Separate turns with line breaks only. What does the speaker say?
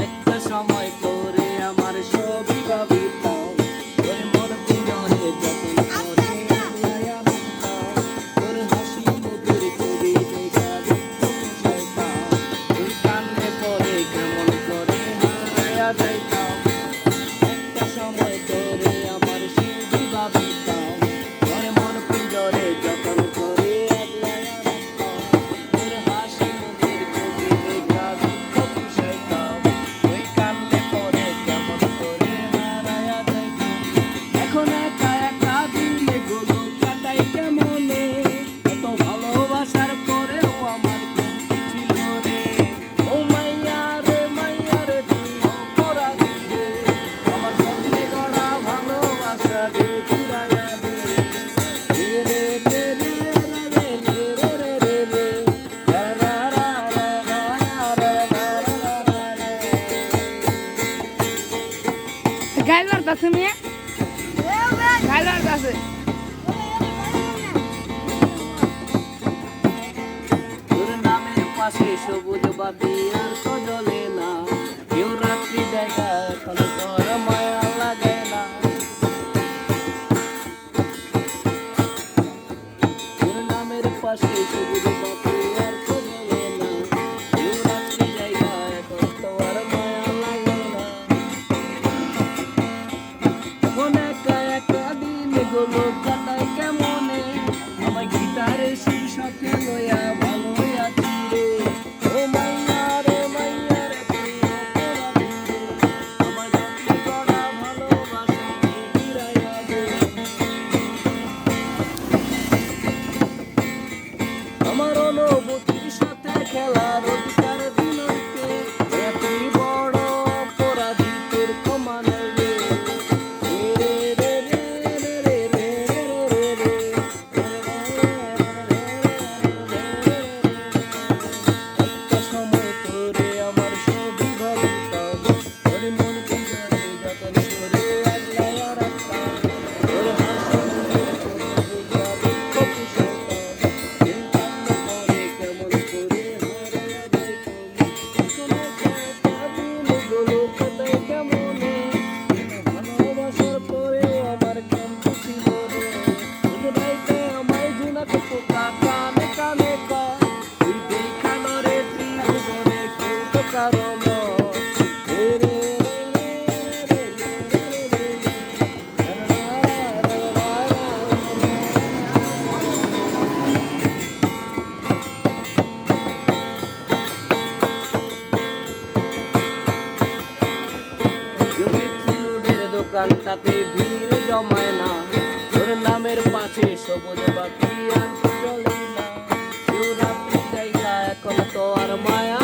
একটা সময় তোরে আমার সবই ভাবিতাম, তোর মন পিঞ্জরে যতন করে আল্লাহ রাখতাম, তোর হাসি মুখের ছবি দেখা দুঃখ বুঝাইতাম, তুই কান্দে পড়ে কেমন করে হারায়া যাইতাম। একটা সময় তোরে আমার সবই ভাবিতাম, তোর মন পিঞ্জরে যতন করে আল্লাহ রাখতাম, তোর হাসি মুখের ছবি দেখা দুঃখ বুঝাইতাম, তুই কান্দে পড়ে কেমন করে হারায়া যাইতাম। এখন একা একা দিলে গুলো কাটাই কেমনে, এত ভালোবাসার পরেও আমার কমতি ছিল রে। ও মাইয়া রে তুই অপরাধী রে, আমার স্বপ্নে গড়া ভালোবাসা রে ফিরাইয়া দে। রে রে রে রে রে রে রে রে রে রা রা রা রা রা রা রা রা রা।
গাইল মারতাছে মেয়ে, গাইল মারতাছে।
তোর নামের পাশে সবুজ বাতি আর তো জ্বলে না, কেউ রাত্রি দেখা এখন তোর মায়া লাগে না। তোর নামের পাশে সবুজ বাতি আর তো জ্বলে না, কেউ রাত্রি দেখা এখন তোর মায়া লাগে না। এখন একা একা দিন গুলো কাটাই কেমনে, আমার গিটারের সুর সাথে লইয়া ভালো আছি রে। ও মাইয়া রে তুই অপরাধী রে, আমার যত্নে গড়া ভালোবাসা ফিরাইয়া দে। আমার অনুভূতির সাথে খেলার অধিকার দিনকে, এতই বড় অপরাধী তোর ক্ষমা নেই রে। রে রে রে রে রে রে রে রে একটা সময় তোরে আমার সবই ভাবিতাম, তোর মন পিঞ্জরে যতন করে আগলাইয়া রাখতাম, তোর হাসি মুখের ছবি দেখা দুঃখ বুঝাইতাম, তুই কান্না করে কেমন করে হারাইয়া যাইতাম। এখন একা একা দিনগুলো কাটাই কেমনে, ভালোবাসার পরেও আমার কমতি ছিল রে। তোর রাইতে আমায় জোনাক পোকা কানে কানে কয়, তুই দেখানো রে ত্রিভুবনে কেউ তো কারো নয়। রে রে রে রে রে রে রে রা রা রা রা জমির দোকানটাতে ভিড় জমায় না, তোর নামের পাশে সবুজ বাতি আর তো জ্বলে না, কেউ রাত্রি জায়গা এখন তো আর মায়া